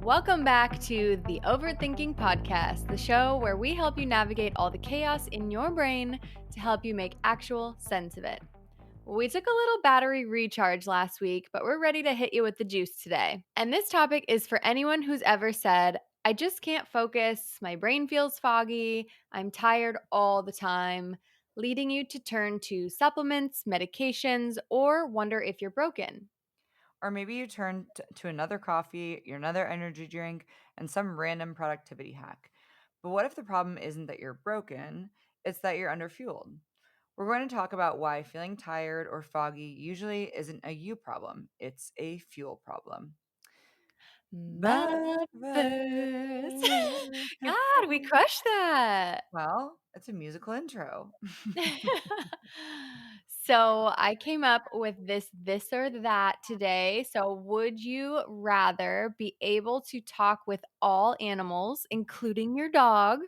Welcome back to the Overthinking Podcast, the show where we help you navigate all the chaos in your brain to help you make actual sense of it. We took a little battery recharge last week, but we're ready to hit you with the juice today. And this topic is for anyone who's ever said, I just can't focus, my brain feels foggy, I'm tired all the time, leading you to turn to supplements, medications, or wonder if you're broken. Or maybe you turn to another coffee, your another energy drink, and some random productivity hack. But what if the problem isn't that you're broken, it's that you're underfueled? We're going to talk about why feeling tired or foggy usually isn't a you problem, it's a fuel problem. But But first, first- God, we crushed that. well, it's a musical intro. So I came up with this or that today. So would you rather be able to talk with all animals, including your dog,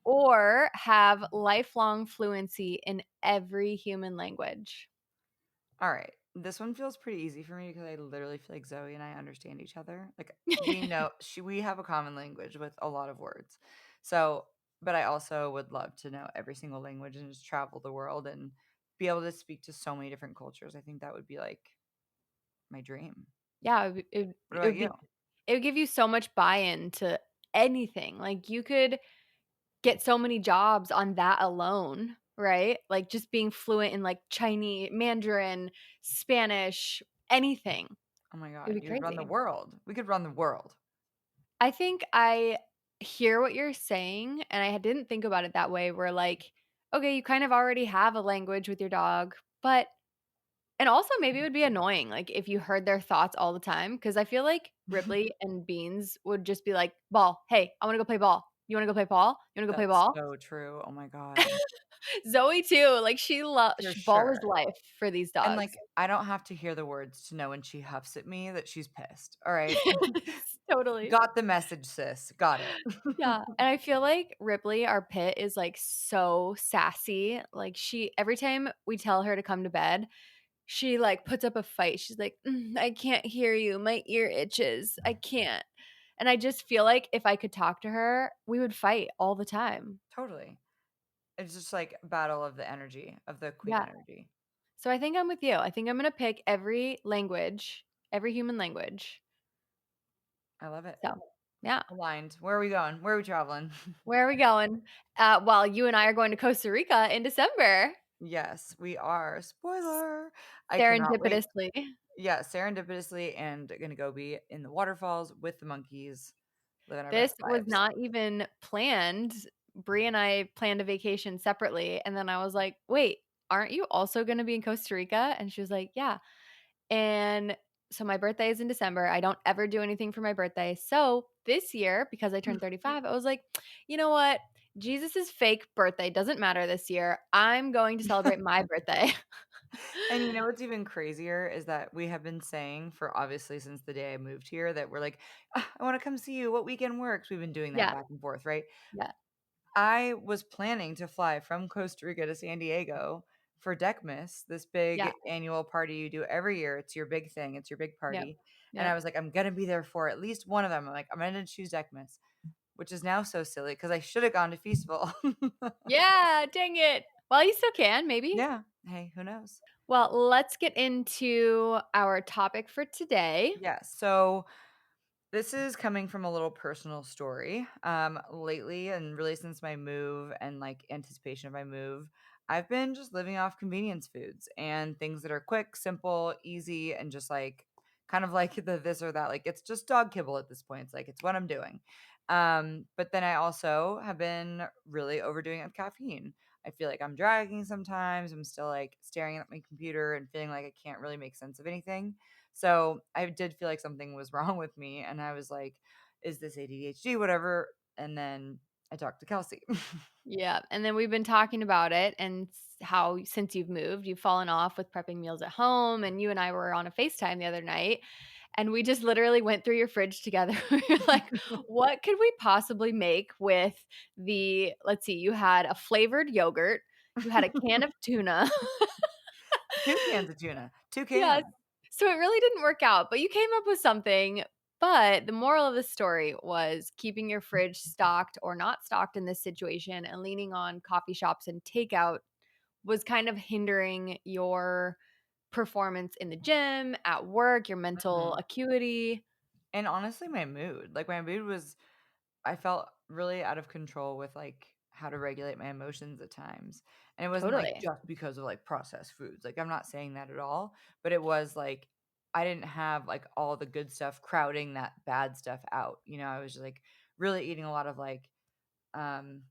or have lifelong fluency in every human language? All right. This one feels pretty easy for me because I literally feel like Zoe and I understand each other. Like we know we have a common language with a lot of words. So, but I also would love to know every single language and just travel the world and be able to speak to so many different cultures. I think that would be like my dream. Yeah, What it about would you? be it would give you so much buy-in to anything. Like you could get so many jobs on that alone, right? Like just being fluent in like Chinese, Mandarin, Spanish, anything. Oh my It'd god, be you would run the crazy. world. We could run the world. I think I hear what you're saying, and I didn't think about it that way. Where like, okay, you kind of already have a language with your dog, but and also maybe it would be annoying, like if you heard their thoughts all the time, because I feel like Ripley and Beans would just be like, "Ball, hey, I want to go play ball. You want to go play ball? You want to go play That's ball?" so true. Oh my god. Zoe too, like For ball is sure. life for these And dogs. like I don't have to hear the words to know when she huffs at me that she's pissed. All right. Totally. Got the message, sis. Got it. Yeah, and I feel like Ripley, our pit, is, like, so sassy, like, she every time we tell her to come to bed, she, like, puts up a fight, she's like, I can't hear you, my ear itches, I can't," and I just feel like if I could talk to her, we would fight all the time. Totally. It's just like battle of the energy, of the queen Yeah, energy. so I think I'm with you, I think I'm gonna pick every language, every human language, I love it. so, yeah. Aligned. Where are we going? Where are we traveling? Where are we going? Well, you and I are going to Costa Rica in December, Yes, we are. Spoiler. I cannot wait. serendipitously. Yeah, serendipitously and gonna go be in the waterfalls with the monkeys, living our This best was lives. not even planned. Bree and I planned a vacation separately, and then I was like, "Wait, aren't you also gonna be in Costa Rica?" And she was like, "Yeah." And so my birthday is in December. I don't ever do anything for my birthday. So this year, because I turned 35, I was like, "You know what? Jesus' fake birthday doesn't matter this year. I'm going to celebrate my birthday." And you know what's even crazier is that we have been saying for obviously since the day I moved here that we're like, I want to come see you. What weekend works? We've been doing that Yeah, back and forth, right? yeah, I was planning to fly from Costa Rica to San Diego for Deckmas, this yeah, big annual party you do every year. It's your big thing. It's your big yep, party. And I yep. was like, I'm gonna be there for at least one of them. I'm like, I'm gonna choose Deckmas, which is now so silly because I should have gone to Feastival. Yeah, dang it. Well, you still can, maybe. Yeah. Hey, who knows? Well, let's get into our topic for today. Yeah. So this is coming from a little personal story. Lately, and really since my move and like anticipation of my move, I've been just living off convenience foods and things that are quick, simple, easy, and just like kind of like the this or that. Like it's just dog kibble at this point. It's like it's what I'm doing. But then I also have been really overdoing it with caffeine. I feel like I'm dragging sometimes. I'm still like staring at my computer and feeling like I can't really make sense of anything. So I did feel like something was wrong with me, and I was like, "Is this ADHD? Whatever." And then I talked to Kelsey. Yeah, and then we've been talking about it and how since you've moved, you've fallen off with prepping meals at home. And you and I were on a FaceTime the other night, and we just literally went through your fridge together. We were like, what could we possibly make with the, let's see, you had a flavored yogurt, you had a can of tuna. 2 cans of tuna, 2 Yes. cans. So it really didn't work out, but you came up with something But the moral of the story was keeping your fridge stocked or not stocked in this situation and leaning on coffee shops and takeout was kind of hindering your performance in the gym, at work, your mental Mhm. acuity. And honestly, my mood, like, my mood was I felt really out of control with, like, how to regulate my emotions at times, and it wasn't, like, Totally. just because of, like, processed foods, like, I'm not saying that at all, but it was, like, I didn't have, like, all the good stuff crowding that bad stuff out, I was just, like, really eating a lot of, um,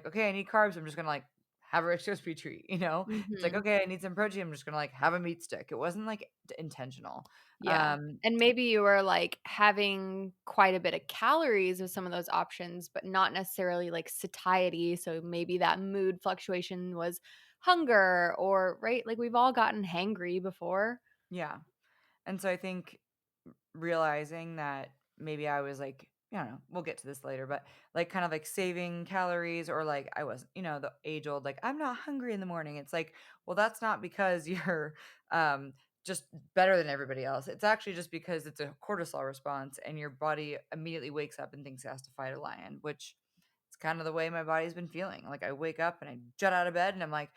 "Okay, I need carbs, I'm just gonna, have a Rice Krispie treat," you know? It's like, Mhm. "Okay, I need some protein, I'm just gonna, have a meat stick." It wasn't, like, d intentional. Yeah. Um And maybe you were, like, having quite a bit of calories with some of those options, but not necessarily, like, satiety, so maybe that mood fluctuation was hunger or right? Like, we've all gotten hangry before. yeah, and so I think realizing that maybe I was I don't know, we'll get to this later, but kind of saving calories or I wasn't, the age old, I'm not hungry in the morning. It's like, well, that's not because you're um just better than everybody else. It's actually just because it's a cortisol response and your body immediately wakes up and thinks it has to fight a lion, which it's kind of the way my body's been feeling. Like I wake up and I jut out of bed and I'm like,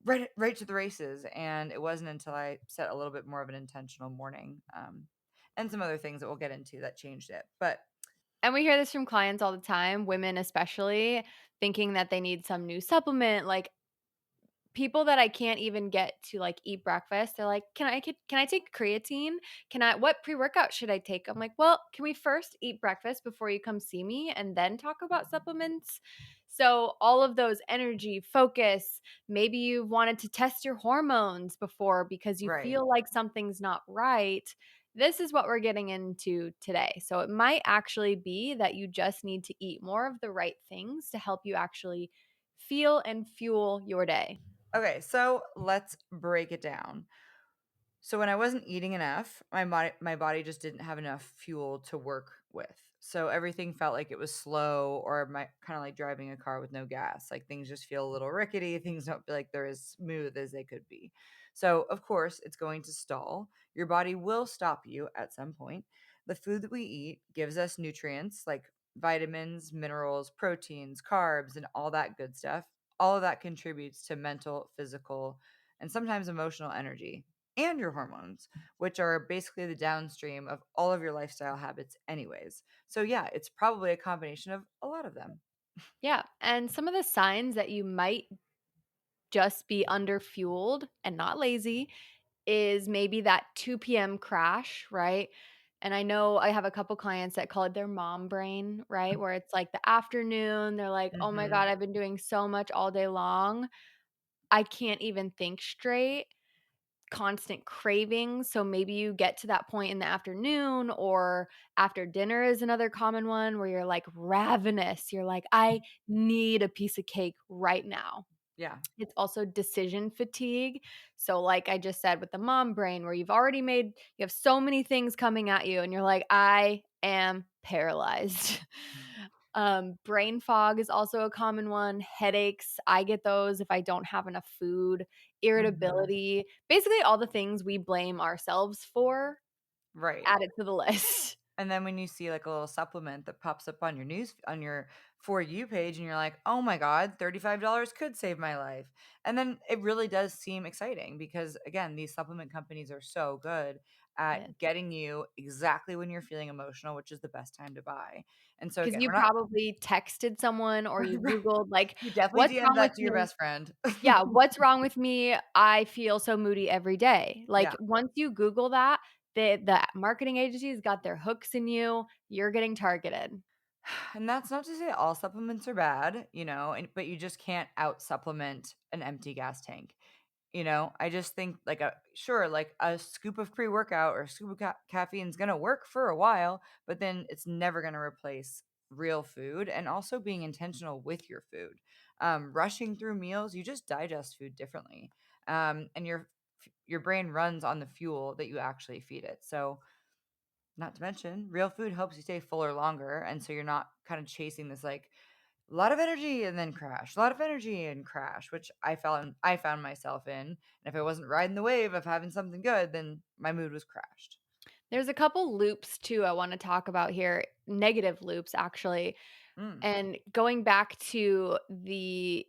right to the races, and it wasn't until I set a little bit more of an intentional morning, and some other things that we'll get into that changed it, but And we hear this from clients all the time, women especially, thinking that they need some new supplement, like, people that I can't even get to, like, eat breakfast, they're like, can I take creatine? Can I what pre-workout should I take?" I'm like, "Well, can we first eat breakfast before you come see me and then talk about supplements?" So, all of those energy, focus, maybe you've wanted to test your hormones before because you right. feel like something's not right. This is what we're getting into today. So, it might actually be that you just need to eat more of the right things to help you actually feel and fuel your day. Okay, so let's break it down. So when I wasn't eating enough, my body just didn't have enough fuel to work with. So everything felt like it was slow or my kind of like driving a car with no gas. Like things just feel a little rickety, things don't feel like they're as smooth as they could be. So of course, it's going to stall. Your body will stop you at some point. The food that we eat gives us nutrients like vitamins, minerals, proteins, carbs, and all that good stuff. All of that contributes to mental, physical, and sometimes emotional energy and your hormones, which are basically the downstream of all of your lifestyle habits, anyways. So, yeah, it's probably a combination of a lot of them. Yeah, and some of the signs that you might just be underfueled and not lazy is maybe that 2 p.m. crash, right? And I know I have a couple clients that call it their mom brain, right? Where it's like the afternoon, they're like, "Oh my Hmm. god, I've been doing so much all day long. I can't even think straight." Constant cravings. So maybe you get to that point in the afternoon or after dinner is another common one where you're like ravenous. You're like, I need a piece of cake right now. Yeah. It's also decision fatigue. So, like I just said with the mom brain, where you have so many things coming at you, and you're like, I am paralyzed. Brain fog is also a common one. Headaches, I get those if I don't have enough food. Hmm. Irritability, basically all the things we blame ourselves for, Right. add it to the list. And then when you see like a little supplement that pops up on your news on your For You page and you're like, "Oh my god, $35 could save my life." And then it really does seem exciting because again, these supplement companies are so good Yeah. at getting you exactly when you're feeling emotional, which is the best time to buy. And so 'Cause again, you we're not probably texted someone or you right. Googled, like, You definitely "What's DM'd wrong with that to your me?" best friend. Yeah, "What's wrong with me? I feel so moody every day." Like, Yeah. once you Google that, the marketing agencies got their hooks in you, you're getting targeted. And that's not to say all supplements are bad, but you just can't out supplement an empty gas tank. I just think like a scoop of pre-workout or a scoop of caffeine is going to work for a while, but then it's never going to replace real food and also being intentional with your food. Rushing through meals, you just digest food differently. And your brain runs on the fuel that you actually feed it. So, not to mention, real food helps you stay fuller longer, and so you're not kind of chasing this a lot of energy and then crash, a lot of energy and crash, which I found myself in. And if I wasn't riding the wave of having something good, then my mood was crashed. There's a couple loops too I wanna talk about here, negative loops actually, Mm, and going back to the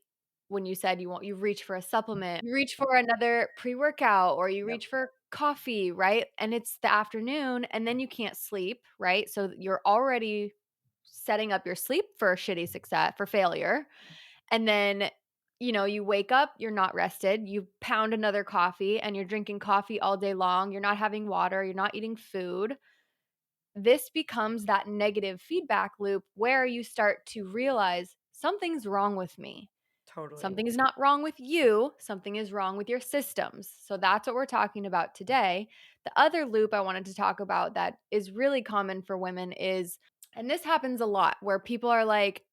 when you said you reach for a supplement, you reach for another pre-workout or you yep, reach for coffee, right? And it's the afternoon and then you can't sleep, right? So you're already setting up your sleep for shitty success for failure. And then, you wake up, you're not rested, you pound another coffee and you're drinking coffee all day long, you're not having water, you're not eating food. This becomes that negative feedback loop where you start to realize something's wrong with me. totally. Something is not wrong with you, something is wrong with your systems. So that's what we're talking about today. The other loop I wanted to talk about that is really common for women is, and this happens a lot where people are like,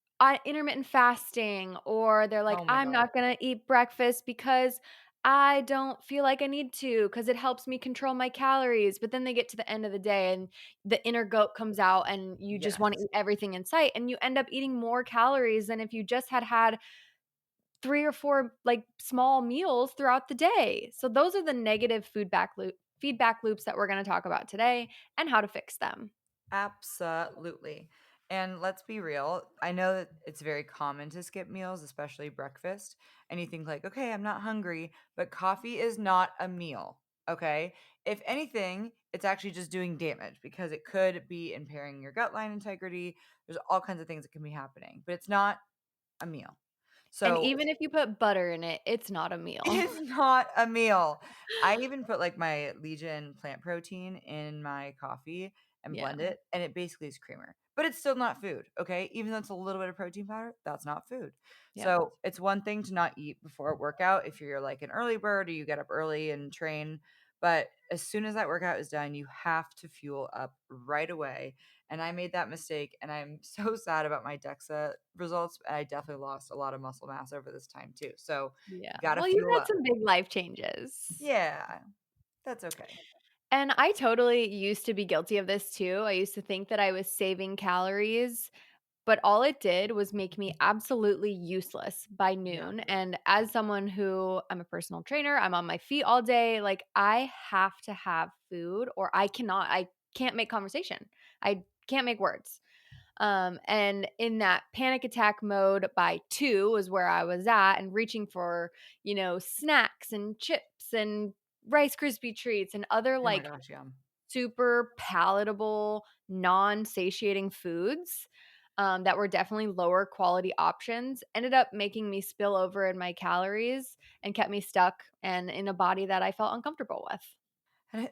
intermittent fasting, or they're like, Oh my I'm god. not going to eat breakfast because I don't feel like I need to because it helps me control my calories. But then they get to the end of the day and the inner goat comes out and you just want to Yes, eat everything in sight. And you end up eating more calories than if you just had 3 or 4, like, small meals throughout the day. So those are the negative feedback loops that we're gonna talk about today and how to fix them. absolutely. And let's be real. I know that it's very common to skip meals, especially breakfast. And you think, like, okay, I'm not hungry, but coffee is not a meal. Okay. If anything, it's actually just doing damage because it could be impairing your gut line integrity. There's all kinds of things that can be happening, but it's not a meal. And So even if you put butter in it, it's not a meal. it's not a meal. I even put, like, my Legion plant protein in my coffee and Yeah. blend it, and it basically is creamer. But it's still not food, okay? Even though it's a little bit of protein powder, that's not food. Yep. So, it's one thing to not eat before a workout if you're, like, an early bird or you get up early and train, but as soon as that workout is done, you have to fuel up right away, and I made that mistake, and I'm so sad about my DEXA results, and I definitely lost a lot of muscle mass over this time too. So, Yeah. you gotta Well, you fuel had up. some big life changes. Yeah, that's okay. And I totally used to be guilty of this too. I used to think that I was saving calories, but all it did was make me absolutely useless by Yeah. noon, and as someone who I'm a personal trainer, I'm on my feet all day, like, I have to have food or I can't make conversation. I can't make words. And in that panic attack mode by 2 was where I was at and reaching for, snacks and chips and Rice Krispie treats and other, Oh my like, gosh, yeah. super palatable, non-satiating foods, that were definitely lower quality options, ended up making me spill over in my calories and kept me stuck and in a body that I felt uncomfortable with. And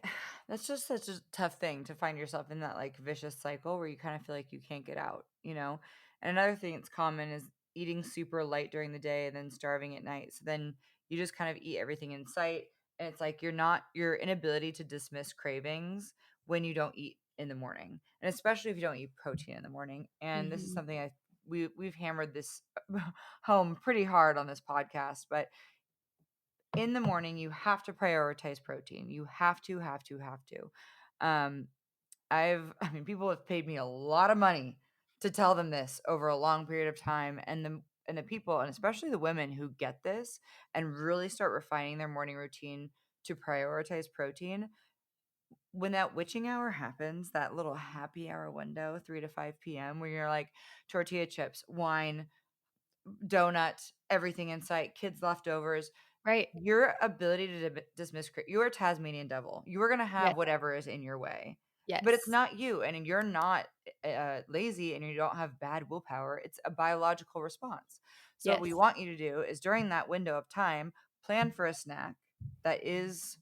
that's just such a tough thing to find yourself in that, like, vicious cycle where you kind of feel like you can't get out, you know? And another thing that's common is eating super light during the day and then starving at night. So then you just kind of eat everything in sight. And it's like your inability to dismiss cravings when you don't eat in the morning. And especially if you don't eat protein in the morning. And this is Mhm. something we've hammered this home pretty hard on this podcast, but in the morning, you have to prioritize protein. You have to. Um, I mean, people have paid me a lot of money to tell them this over a long period of time, and the people, and especially the women who get this and really start refining their morning routine to prioritize protein. When that witching hour happens, that little happy hour window, 3 to 5 p.m., where you're like tortilla chips, wine, donut, everything in sight, kids' leftovers, Right. your ability to dismiss you're a Tasmanian devil. You are gonna have Yes. whatever is in your way, but it's Yes. not you, and you're not, lazy, and you don't have bad willpower. It's a biological response. So what we Yes. want you to do is during that window of time, plan for a snack that is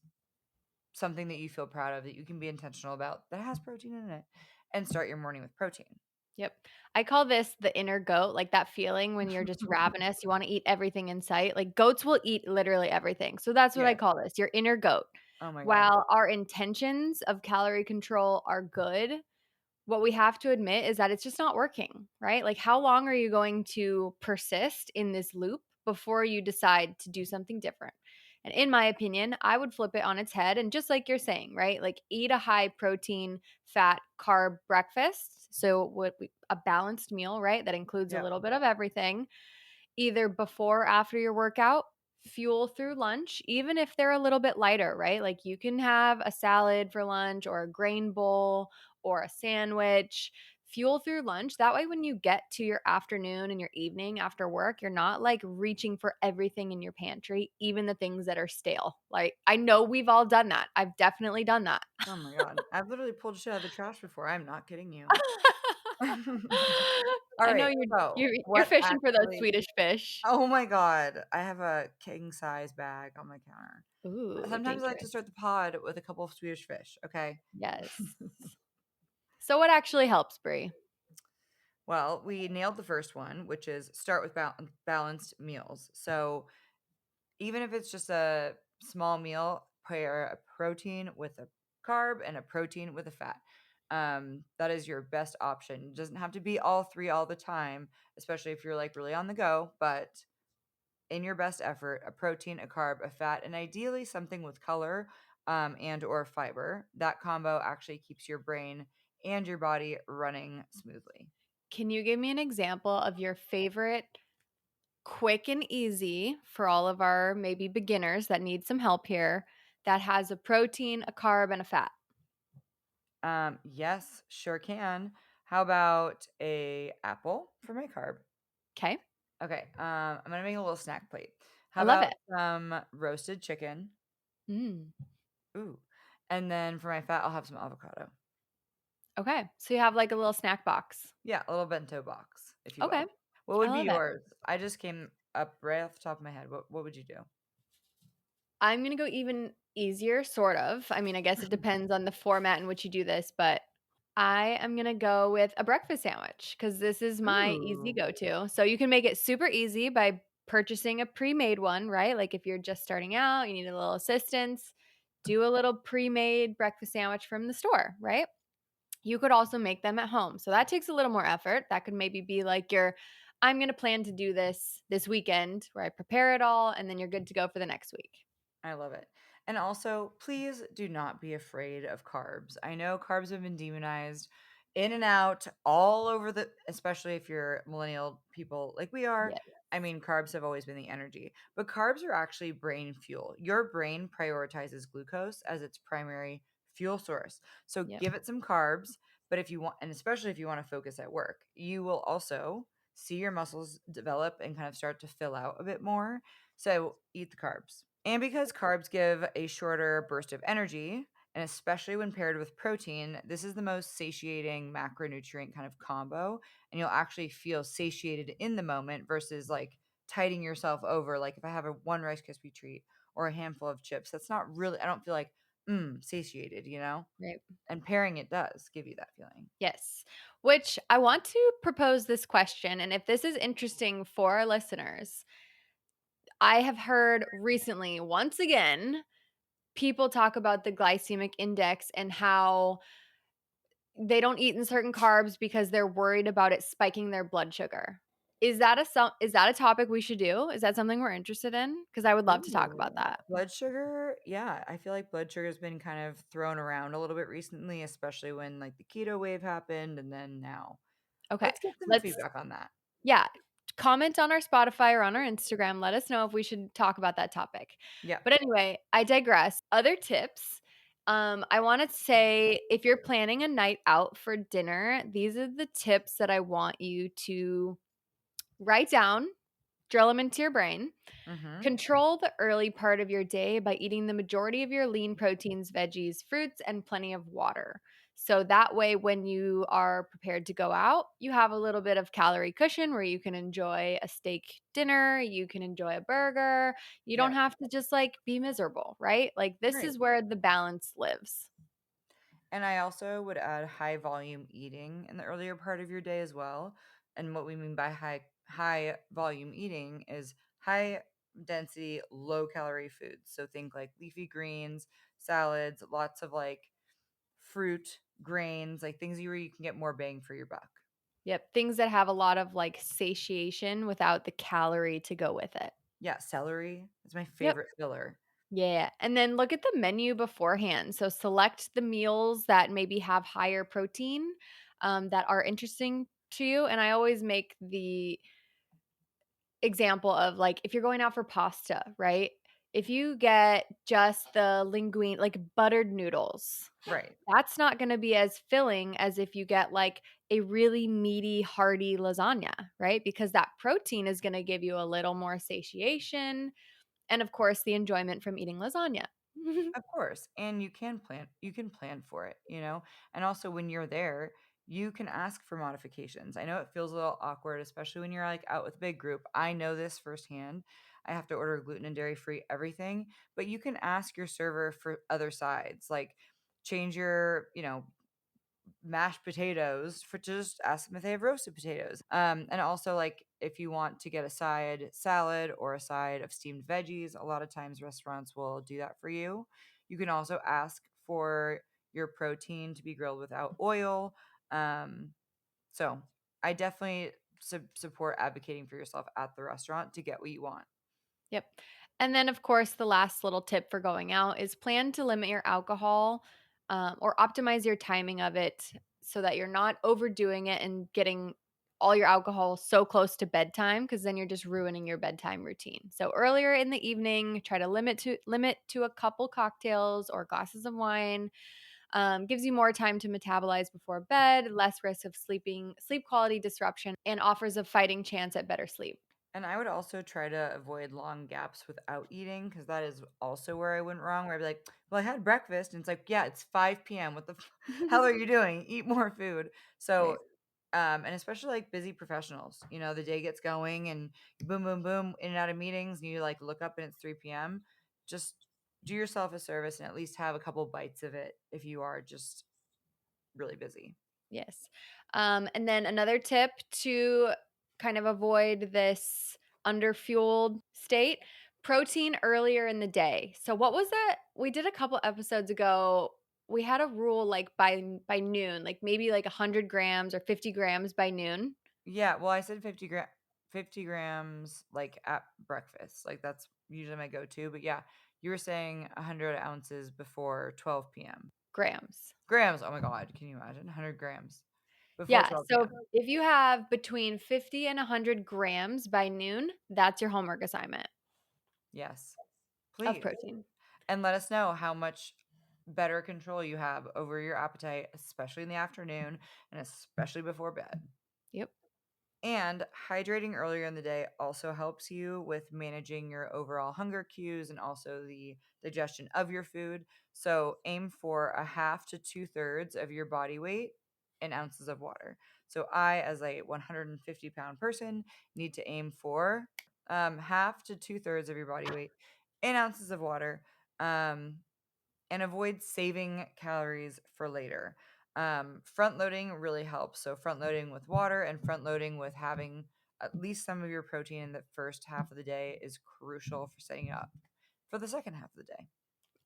something that you feel proud of, that you can be intentional about, that has protein in it, and start your morning with protein. Yep. I call this the inner goat, like that feeling when you're just ravenous, you wanna eat everything in sight. Like, goats will eat literally everything. So that's what I Yeah. call this, your inner goat. Oh my god. While our intentions of calorie control are good, what we have to admit is that it's just not working, right? Like, how long are you going to persist in this loop before you decide to do something different? And in my opinion, I would flip it on its head and just like you're saying, right? Like, eat a high protein, fat, carb breakfast. So, a balanced meal, right? That includes a Yep. little bit of everything, either before or after your workout. fuel through lunch, even if they're a little bit lighter, right? Like you can have a salad for lunch or a grain bowl or a sandwich. Fuel through lunch. That way, when you get to your afternoon and your evening after work, you're not like reaching for everything in your pantry, even the things that are stale. Like, I know we've all done that. I've definitely done that. Oh my god. I've literally pulled shit out of the trash before, I'm not kidding you. I know Alright, you're so you're you're what fishing for those actually Swedish fish. oh my god, I have a king size bag on my counter. Ooh, Sometimes I like to dangerous. start the pod with a couple of Swedish fish, okay? Yes. So what actually helps, Brie? Well, we nailed the first one, which is start with balanced meals. So even if it's just a small meal, pair a protein with a carb and a protein with a fat. That is your best option. It doesn't have to be all three all the time, especially if you're like really on the go, but in your best effort, a protein, a carb, a fat, and ideally something with color and or fiber. That combo actually keeps your brain and your body running smoothly. Can you give me an example of your favorite quick and easy for all of our maybe beginners that need some help here that has a protein, a carb, and a fat? Yes, sure can. How about a apple for my carb? Okay. Okay, I'm gonna make a little snack plate. How I love about it. some roasted chicken? Mm. Ooh, and then for my fat, I'll have some avocado. Okay. So you have like a little snack box. Yeah, a little bento box, if you Okay. will. What I would be love it. yours? I just came up right off the top of my head. What would you do? I'm going to go even easier, sort of. I mean, I guess it depends on the format in which you do this, but I am going to go with a breakfast sandwich because this is my easy Ooh, go to. So you can make it super easy by purchasing a pre made one, right? Like if you're just starting out, you need a little assistance, do a little pre made breakfast sandwich from the store, right? You could also make them at home. So that takes a little more effort. That could maybe be like your, I'm going to plan to do this weekend where I prepare it all and then you're good to go for the next week. I love it. And also, please do not be afraid of carbs. I know carbs have been demonized in and out all over the, especially if you're millennial people like we are. Yeah. I mean, carbs have always been the energy, but carbs are actually brain fuel. Your brain prioritizes glucose as its primary fuel source. So Yep. give it some carbs, but if you want, and especially if you want to focus at work, you will also see your muscles develop and kind of start to fill out a bit more. So eat the carbs. And because carbs give a shorter burst of energy, and especially when paired with protein, this is the most satiating macronutrient kind of combo. And you'll actually feel satiated in the moment versus like tiding yourself over. Like if I have a one Rice Krispie treat or a handful of chips, that's not really, I don't feel like, satiated, you know? Right. And pairing it does give you that feeling. Yes. Which I want to propose this question. And if this is interesting for our listeners, I have heard recently, once again, people talk about the glycemic index and how they don't eat in certain carbs because they're worried about it spiking their blood sugar. Is that a topic we should do? Is that something we're interested in? Because I would love to talk about Ooh. that. Blood sugar, yeah, I feel like blood sugar has been kind of thrown around a little bit recently, especially when like the keto wave happened and then now. Okay. Let's get some Let's feedback on that. Yeah, comment on our Spotify or on our Instagram. Let us know if we should talk about that topic. Yeah. But anyway, I digress. Other tips. I want to say if you're planning a night out for dinner, these are the tips that I want you to write down, drill them into your brain. Mhm. Control the early part of your day by eating the majority of your lean proteins, veggies, fruits, and plenty of water. So that way, when you are prepared to go out, you have a little bit of calorie cushion where you can enjoy a steak dinner, you can enjoy a burger. You don't Yeah. have to just like be miserable, right? Like, this Right. is where the balance lives. And I also would add high volume eating in the earlier part of your day as well. And what we mean by high volume eating is high density, low calorie foods. So think like leafy greens, salads, lots of like fruit, grains, like things where you can get more bang for your buck. Yep. Things that have a lot of like satiation without the calorie to go with it. Yeah, celery is my Yep. favorite filler. Yeah, and then look at the menu beforehand. So select the meals that maybe have higher protein, that are interesting to you, and I always make example of, like, if you're going out for pasta, right? If you get just the linguine like, buttered noodles, Right. that's not gonna be as filling as if you get, like, a really meaty, hearty lasagna, right? Because that protein is gonna give you a little more satiation and, of course, the enjoyment from eating lasagna. Of course, and you can plan for it, And also when you're there, you can ask for modifications. I know it feels a little awkward, especially when you're like out with a big group. I know this firsthand. I have to order gluten and dairy free everything, but you can ask your server for other sides, like change your, mashed potatoes for just ask them if they have roasted potatoes. And also like if you want to get a side salad or a side of steamed veggies, a lot of times restaurants will do that for you. You can also ask for your protein to be grilled without oil. Um, so I definitely support advocating for yourself at the restaurant to get what you want. Yep. And then, of course, the last little tip for going out is plan to limit your alcohol or optimize your timing of it so that you're not overdoing it and getting all your alcohol so close to bedtime because then you're just ruining your bedtime routine. So earlier in the evening, try to limit to a couple cocktails or glasses of wine. Gives you more time to metabolize before bed, less risk of sleep quality disruption, and offers a fighting chance at better sleep. And I would also try to avoid long gaps without eating because that is also where I went wrong. Where I'd be like, "Well, I had breakfast," and it's like, "Yeah, it's 5 p.m. What the hell are you doing? Eat more food." So, Right. and especially like busy professionals, the day gets going and boom, boom, boom, in and out of meetings, and you like look up and it's 3 p.m. Just do yourself a service and at least have a couple bites of it if you are just really busy. Yes. And then another tip to kind of avoid this underfueled state, protein earlier in the day. So what was that? We did a couple episodes ago. We had a rule like by noon, like maybe like 100 grams or 50 grams by noon. Yeah, well, I said 50 grams, like, at breakfast, like, that's usually my go-to, but yeah, you were saying 100 ounces before 12 p.m. Grams. Grams, oh my god, can you imagine? 100 grams before Yeah. 12 So p.m. if you have between 50 and 100 grams by noon, that's your homework assignment Yes, of please, protein. and let us know how much better control you have over your appetite, especially in the afternoon and especially before bed. Yep. And hydrating earlier in the day also helps you with managing your overall hunger cues and also the digestion of your food. So aim for a half to two-thirds of your body weight in ounces of water. So I, as a 150-pound person, need to aim for half to two-thirds of your body weight in ounces of water. Um, and avoid saving calories for later. Front loading really helps. So, front loading with water and front loading with having at least some of your protein in the first half of the day is crucial for setting up for the second half of the day.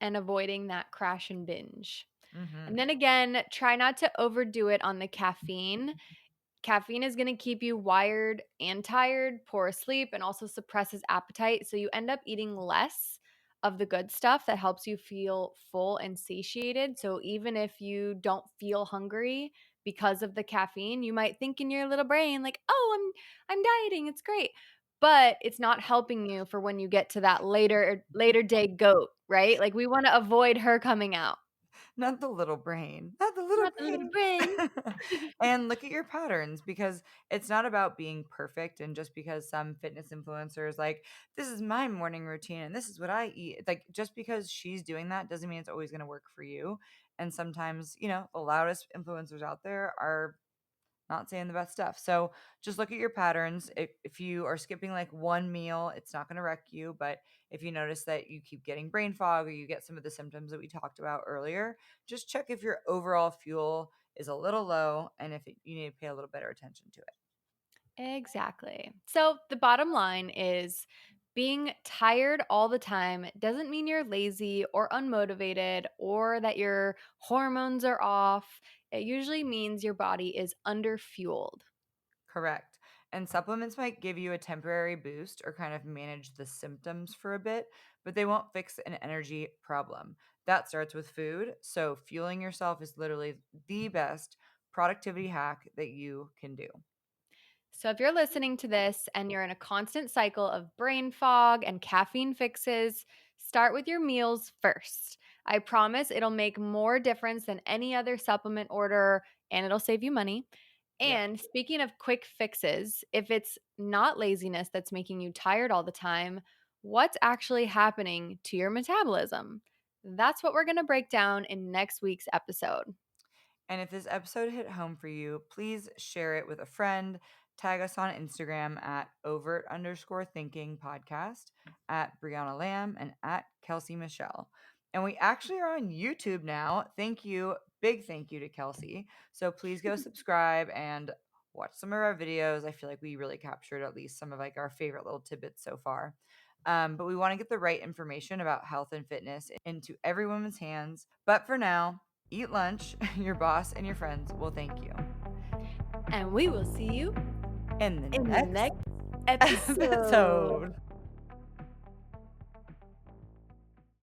And avoiding that crash and binge. And Hmm. then again, try not to overdo it on the caffeine. Caffeine is going to keep you wired and tired, poor sleep, and also suppresses appetite. So you end up eating less of the good stuff that helps you feel full and satiated. So even if you don't feel hungry because of the caffeine, you might think in your little brain like, "Oh, I'm dieting. It's great." But it's not helping you for when you get to that later day goat, right? Like we want to avoid her coming out. Not the little brain, not the little Not the little brain. brain. And look at your patterns because it's not about being perfect. And just because some fitness influencers like, this is my morning routine and this is what I eat, like, just because she's doing that doesn't mean it's always going to work for you. And sometimes, the loudest influencers out there are not saying the best stuff. So just look at your patterns. If you are skipping like one meal, it's not going to wreck you. But if you notice that you keep getting brain fog or you get some of the symptoms that we talked about earlier, just check if your overall fuel is a little low and if you need to pay a little better attention to it. Exactly. So the bottom line is being tired all the time doesn't mean you're lazy or unmotivated or that your hormones are off. It usually means your body is underfueled. Correct. And supplements might give you a temporary boost or kind of manage the symptoms for a bit, but they won't fix an energy problem. That starts with food. So, fueling yourself is literally the best productivity hack that you can do. So, if you're listening to this and you're in a constant cycle of brain fog and caffeine fixes, start with your meals first. I promise it'll make more difference than any other supplement order and it'll save you money. Yep. And speaking of quick fixes, if it's not laziness that's making you tired all the time, what's actually happening to your metabolism? That's what we're going to break down in next week's episode. And if this episode hit home for you, please share it with a friend. Tag us on Instagram at overt_thinking podcast, at Brianna Lamb, and at Kelsey Michelle. And we actually are on YouTube now. Thank you. Big thank you to Kelsey. So please go subscribe and watch some of our videos. I feel like we really captured at least some of like our favorite little tidbits so far. But we want to get the right information about health and fitness into every woman's hands. But for now, eat lunch. Your boss and your friends will thank you. And we will see you In the in the next next episode. episode.